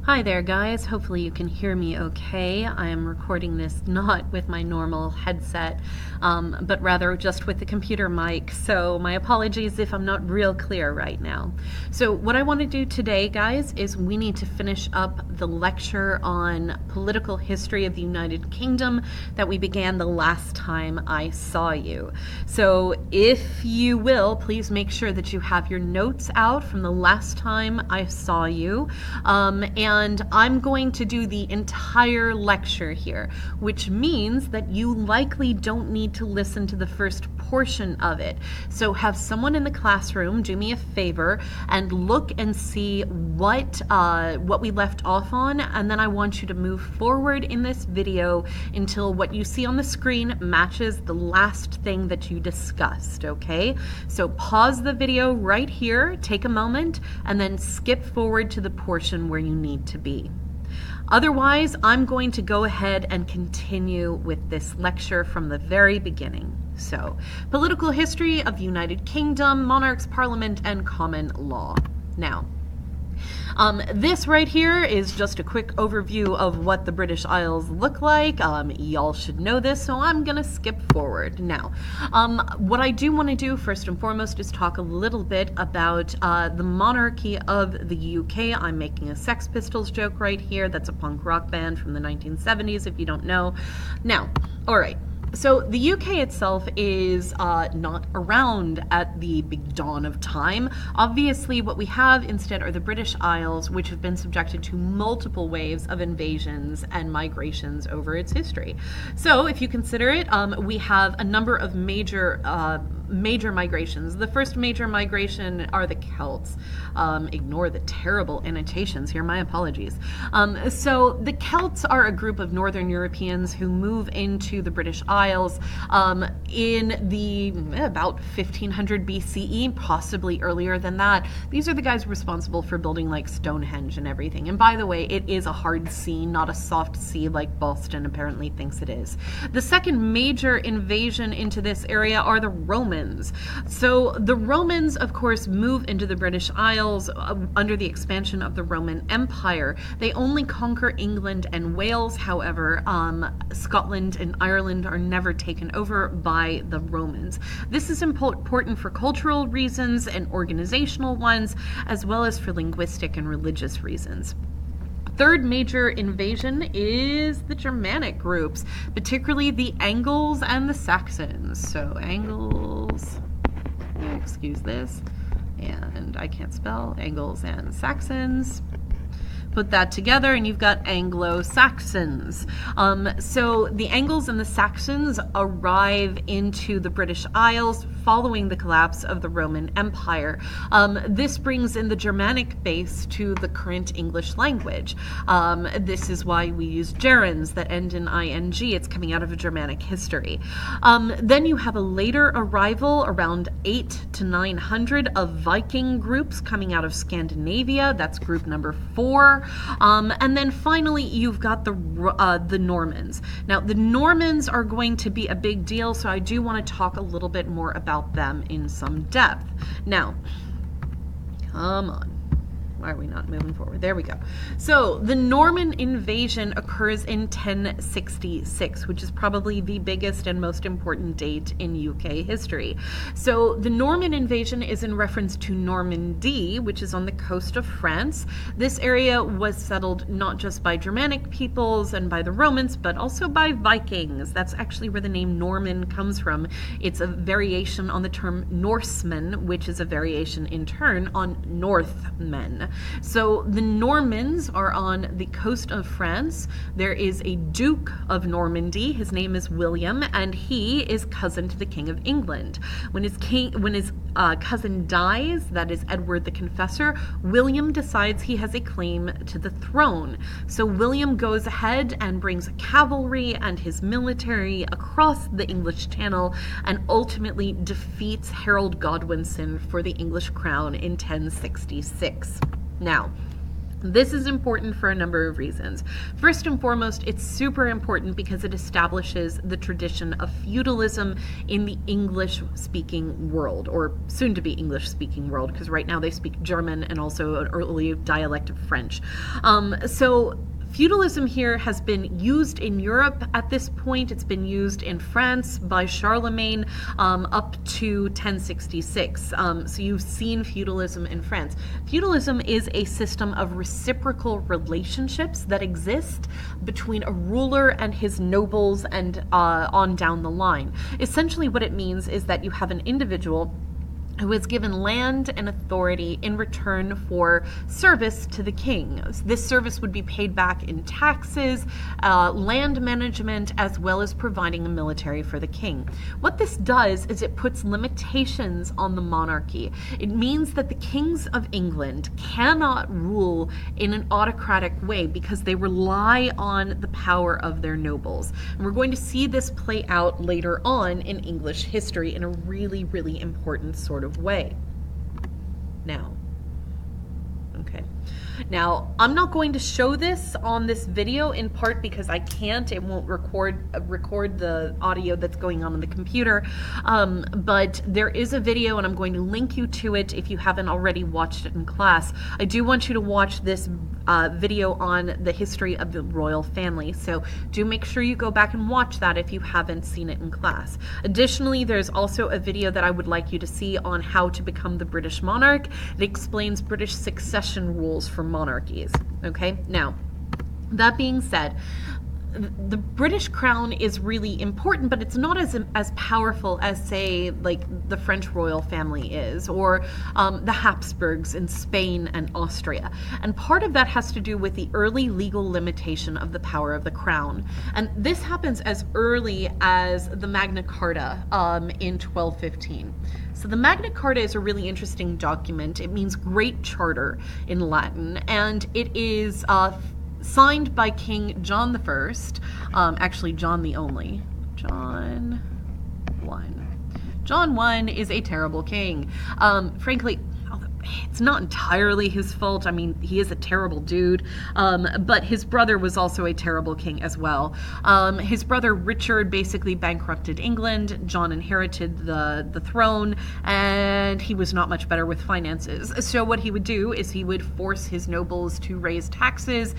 Hi there guys, hopefully you can hear me okay. I am recording this not with my normal headset, but rather just with the computer mic, so my apologies if I'm not real clear right now. So what I want to do today, guys, is we need to finish up the lecture on political history of the United Kingdom that we began the last time I saw you. So if you will, please make sure that you have your notes out from the last time I saw you, and I'm going to do the entire lecture here, which means that you likely don't need to listen to the first portion of it. So have someone in the classroom do me a favor and look and see what we left off on, and then I want you to move forward in this video until what you see on the screen matches the last thing that you discussed, okay? So pause the video right here, take a moment, and then skip forward to the portion where you need to be. Otherwise, I'm going to go ahead and continue with this lecture from the very beginning. So, political history of the United Kingdom, monarchs, parliament, and common law. Now, this right here is just a quick overview of what the British Isles look like. Y'all should know this, so I'm gonna skip forward. Now, what I do want to do first and foremost is talk a little bit about the monarchy of the UK. I'm making a Sex Pistols joke right here. That's a punk rock band from the 1970s, if you don't know. Now, all right. So the UK itself is not around at the big dawn of time. Obviously, what we have instead are the British Isles, which have been subjected to multiple waves of invasions and migrations over its history. So if you consider it, we have a number of major migrations. The first major migration are the Celts. Ignore the terrible annotations here, my apologies. So the Celts are a group of Northern Europeans who move into the British Isles in the about 1500 BCE, possibly earlier than that. These are the guys responsible for building like Stonehenge and everything. And by the way, it is a hard sea, not a soft sea like Boston apparently thinks it is. The second major invasion into this area are the Romans. So the Romans, of course, move into the British Isles under the expansion of the Roman Empire. They only conquer England and Wales, however. Scotland and Ireland are never taken over by the Romans. This is important for cultural reasons and organizational ones, as well as for linguistic and religious reasons. Third major invasion is the Germanic groups, particularly the Angles and the Saxons. So Angles, excuse this, and I can't spell, Angles and Saxons. Put that together and you've got Anglo-Saxons. So the Angles and the Saxons arrive into the British Isles following the collapse of the Roman Empire. This brings in the Germanic base to the current English language. This is why we use gerunds that end in ing. It's coming out of a Germanic history. Then you have a later arrival around 800 to 900 of Viking groups coming out of Scandinavia. That's group number 4. And then finally, you've got the Normans. Now, the Normans are going to be a big deal, so I do want to talk a little bit more about them in some depth. Now, come on. Why are we not moving forward? There we go. So the Norman invasion occurs in 1066, which is probably the biggest and most important date in UK history. So the Norman invasion is in reference to Normandy, which is on the coast of France. This area was settled not just by Germanic peoples and by the Romans, but also by Vikings. That's actually where the name Norman comes from. It's a variation on the term Norseman, which is a variation in turn on Northmen. So the Normans are on the coast of France. There is a Duke of Normandy. His name is William, and he is cousin to the King of England. When his cousin dies, that is Edward the Confessor, William decides he has a claim to the throne. So William goes ahead and brings cavalry and his military across the English Channel and ultimately defeats Harold Godwinson for the English crown in 1066. Now, This is important for a number of reasons. First and foremost, it's super important because it establishes the tradition of feudalism in the English-speaking world, or soon-to-be English-speaking world, because right now they speak German and also an early dialect of French. So feudalism here has been used in Europe at this point. It's been used in France by Charlemagne up to 1066. So you've seen feudalism in France. Feudalism is a system of reciprocal relationships that exist between a ruler and his nobles and on down the line. Essentially what it means is that you have an individual who is given land and authority in return for service to the king. This service would be paid back in taxes, land management, as well as providing a military for the king. What this does is it puts limitations on the monarchy. It means that the kings of England cannot rule in an autocratic way because they rely on the power of their nobles. And we're going to see this play out later on in English history in a really, really important sort of way. Now, okay. Now, I'm not going to show this on this video in part because I can't. It won't record the audio that's going on the computer. But there is a video and I'm going to link you to it if you haven't already watched it in class. I do want you to watch this video on the history of the royal family. So do make sure you go back and watch that if you haven't seen it in class. Additionally, there's also a video that I would like you to see on how to become the British monarch. It explains British succession rules for monarchies. Okay, now that being said, the British crown is really important, but it's not as powerful as, say, like the French royal family is, or the Habsburgs in Spain and Austria. And part of that has to do with the early legal limitation of the power of the crown. And this happens as early as the Magna Carta in 1215. So the Magna Carta is a really interesting document. It means Great Charter in Latin, and it is signed by King John I, actually John the Only. John I is a terrible king. Frankly, it's not entirely his fault. I mean, he is a terrible dude, but his brother was also a terrible king as well. His brother Richard basically bankrupted England. John inherited the throne, and he was not much better with finances. So what he would do is he would force his nobles to raise taxes,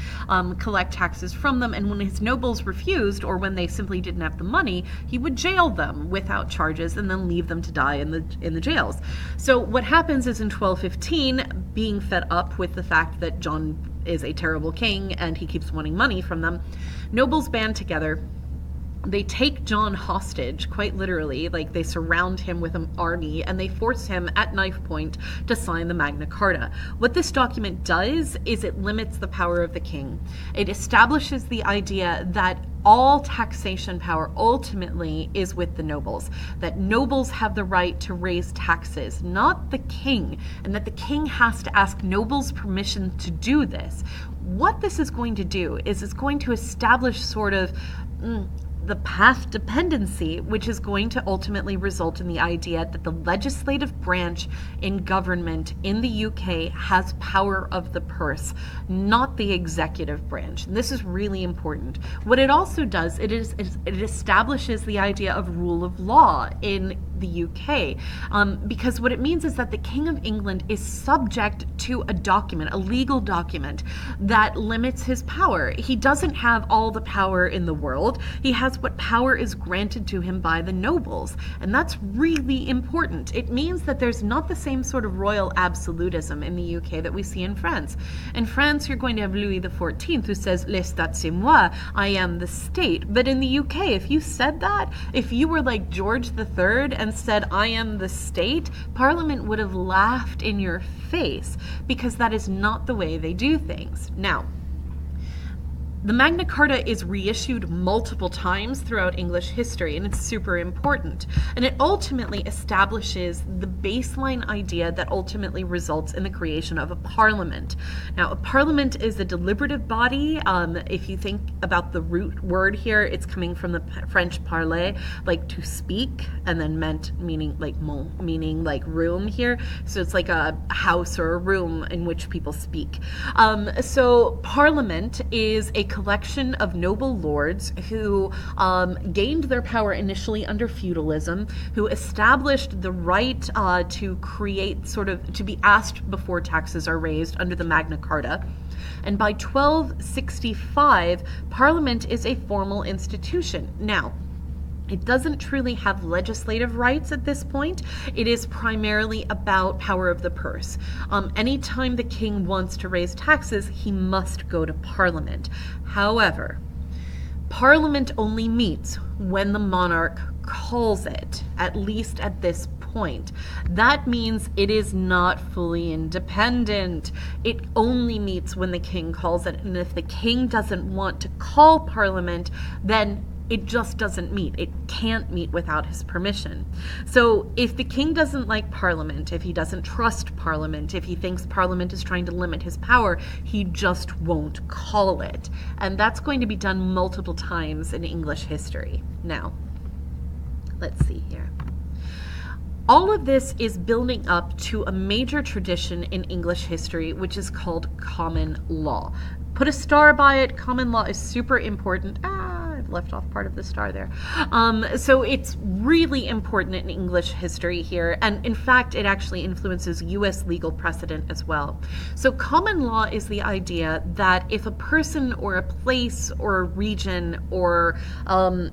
collect taxes from them, and when his nobles refused, or when they simply didn't have the money, he would jail them without charges and then leave them to die in the jails. So what happens is in 1215, being fed up with the fact that John is a terrible king and he keeps wanting money from them, nobles band together. They take John hostage, quite literally, like they surround him with an army and they force him at knife point to sign the Magna Carta. What this document does is it limits the power of the king. It establishes the idea that all taxation power ultimately is with the nobles, that nobles have the right to raise taxes, not the king, and that the king has to ask nobles permission to do this. What this is going to do is it's going to establish sort of the path dependency, which is going to ultimately result in the idea that the legislative branch in government in the UK has power of the purse, not the executive branch. And this is really important. What it also does, it establishes the idea of rule of law in the UK, because what it means is that the King of England is subject to a document, a legal document that limits his power. He doesn't have all the power in the world. He has what power is granted to him by the nobles, and that's really important. It means that there's not the same sort of royal absolutism in the UK that we see in France. In France, you're going to have Louis XIV who says, "L'État c'est moi," I am the state. But in the UK, if you said that, if you were like George III and said, "I am the state," Parliament would have laughed in your face, because that is not the way they do things. Now, The Magna Carta is reissued multiple times throughout English history, and it's super important. And it ultimately establishes the baseline idea that ultimately results in the creation of a parliament. Now, a parliament is a deliberative body. If you think about the root word here, it's coming from the French parler, like to speak, and then meaning like mon, meaning like room here. So it's like a house or a room in which people speak. So parliament is a collection of noble lords who gained their power initially under feudalism, who established the right to create to be asked before taxes are raised under the Magna Carta. And by 1265, Parliament is a formal institution. Now, it doesn't truly have legislative rights at this point. It is primarily about power of the purse. Anytime the king wants to raise taxes, he must go to Parliament. However, Parliament only meets when the monarch calls it, at least at this point. That means it is not fully independent. It only meets when the king calls it, and if the king doesn't want to call Parliament, then it just doesn't meet. It can't meet without his permission. So if the king doesn't like Parliament, if he doesn't trust Parliament, if he thinks Parliament is trying to limit his power, he just won't call it. And that's going to be done multiple times in English history. Now, let's see here. All of this is building up to a major tradition in English history, which is called common law. Put a star by it. Common law is super important. I've left off part of the star there. So it's really important in English history here, and in fact, it actually influences U.S. legal precedent as well. So common law is the idea that if a person or a place or a region or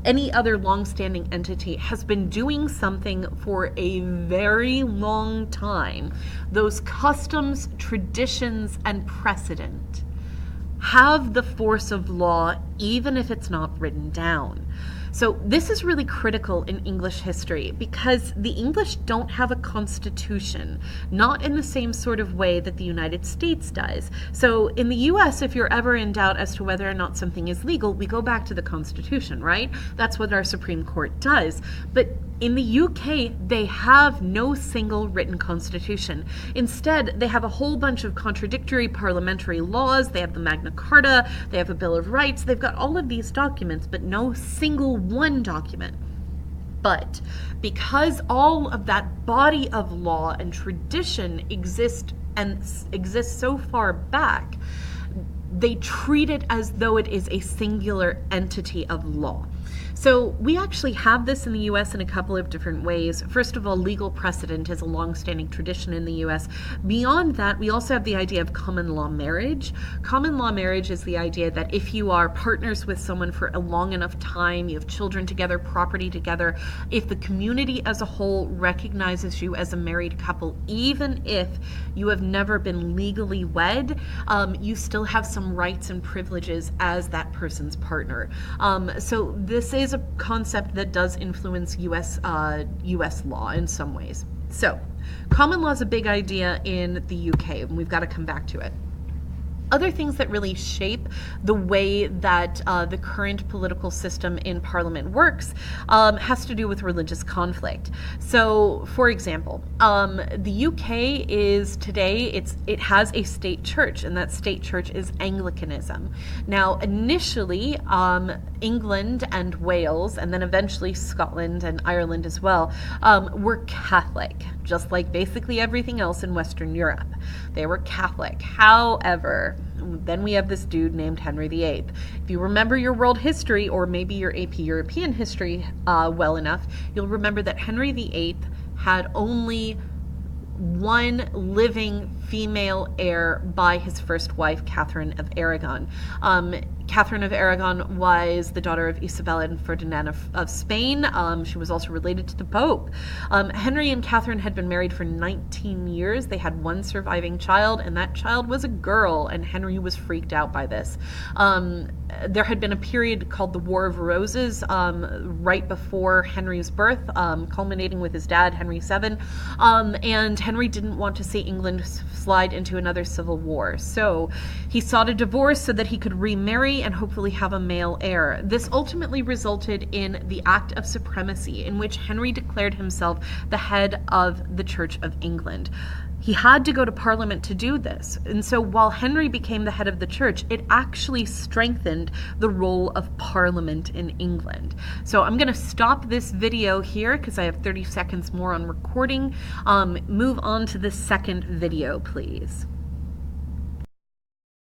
any other long-standing entity has been doing something for a very long time, those customs, traditions, and precedent have the force of law even if it's not written down. So this is really critical in English history because the English don't have a constitution, not in the same sort of way that the United States does. So in the US, if you're ever in doubt as to whether or not something is legal, we go back to the Constitution, right? That's what our Supreme Court does. But in the UK, they have no single written constitution. Instead, they have a whole bunch of contradictory parliamentary laws. They have the Magna Carta, they have a Bill of Rights, they've got all of these documents, but no single one document. But because all of that body of law and tradition exists so far back, they treat it as though it is a singular entity of law. So we actually have this in the U.S. in a couple of different ways. First of all, legal precedent is a long-standing tradition in the U.S. Beyond that, we also have the idea of common law marriage. Common law marriage is the idea that if you are partners with someone for a long enough time, you have children together, property together, if the community as a whole recognizes you as a married couple, even if you have never been legally wed, you still have some rights and privileges as that person's partner. So this is a concept that does influence U.S. law in some ways. So, common law is a big idea in the UK, and we've got to come back to it. Other things that really shape the way that the current political system in Parliament works has to do with religious conflict. So, for example, the UK is today, it has a state church, and that state church is Anglicanism. Now, initially, England and Wales, and then eventually Scotland and Ireland as well, were Catholic, just like basically everything else in Western Europe. They were Catholic. However, then we have this dude named Henry VIII. If you remember your world history, or maybe your AP European history well enough, you'll remember that Henry VIII had only one living female heir by his first wife, Catherine of Aragon. Catherine of Aragon was the daughter of Isabella and Ferdinand of Spain. She was also related to the Pope. Henry and Catherine had been married for 19 years. They had one surviving child, and that child was a girl, and Henry was freaked out by this. There had been a period called the War of Roses right before Henry's birth, culminating with his dad, Henry VII, and Henry didn't want to see England slide into another civil war. So he sought a divorce so that he could remarry and hopefully have a male heir. This ultimately resulted in the Act of Supremacy, in which Henry declared himself the head of the Church of England. He had to go to Parliament to do this. And so while Henry became the head of the church, it actually strengthened the role of Parliament in England. So I'm going to stop this video here because I have 30 seconds more on recording. Move on to the second video, please.